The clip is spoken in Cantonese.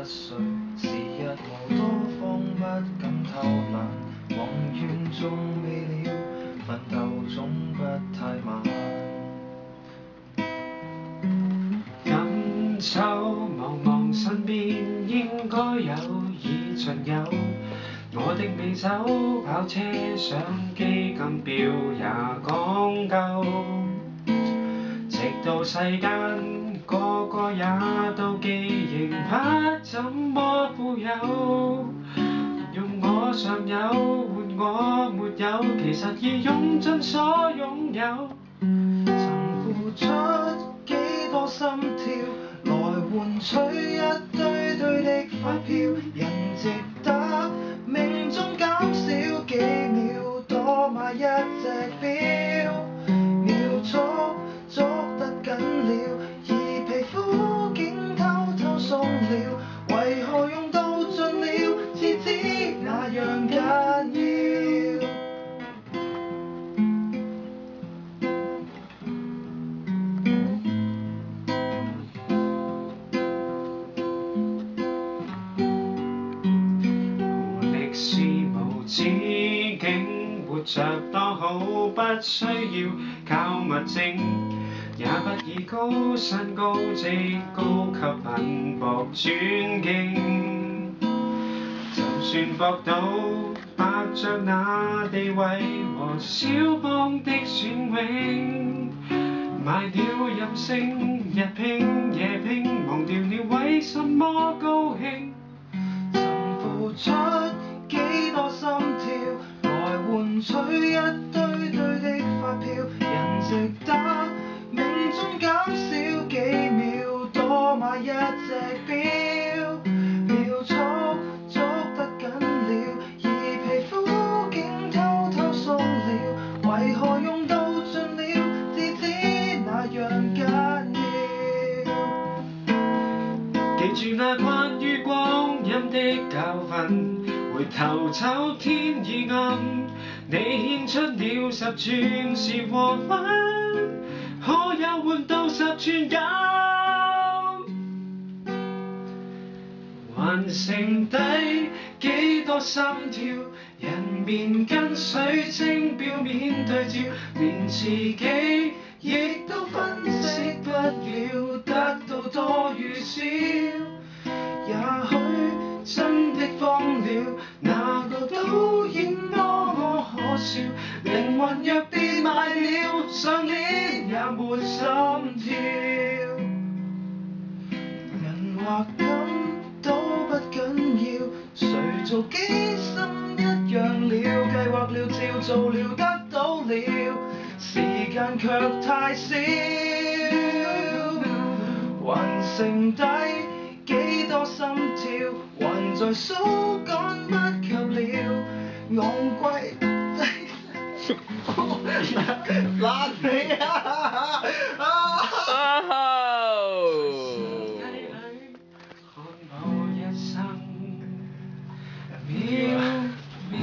歲，時日無多，方不敢偷懶。宏願縱未了，奮鬥總不太晚。今秋茫茫身邊應該有已盡有，我的美酒、跑車、相機、金錶也講究，直到世間個個也妒忌，仍不怎麼富有。用我尚有換我沒有，其實已用盡所擁有。曾付出幾多心跳，來換取一堆堆的發票，人值得命中減少幾秒，多買一隻錶，秒速捉得緊了，而皮膚竟偷偷鬆了，為何用到盡了，至知那樣緊要。是無止境，活着多好，不需要靠物證，也不以高薪高職高級品博尊敬。就算博到伯爵那地位和肖邦的選榮，賣了任性，日拼夜拼，忘掉了為什麼高興。曾付出幾多心跳，來換取一堆堆的發票，人值得命中減少幾秒，多買一隻錶，秒速捉得緊了，而皮膚竟偷偷鬆了，為何用到盡了，至知那樣緊要。記住那關於光陰的教訓，回頭瞅天已暗，你獻出了10寸是和分，可有換到10寸金？還剩低幾多心跳，人面跟水晶表面對照，連自己亦都分析不了，得到多與少，也許真的瘋了，那個導演多麼可笑，靈魂若變賣了，上臉也沒心跳。人或感都不緊要，誰做機心一樣了，計劃了照做了得到了，時間卻太少，還剩低幾多心跳，還在數趕不及了，昂貴爛你啊！看我一生秒秒。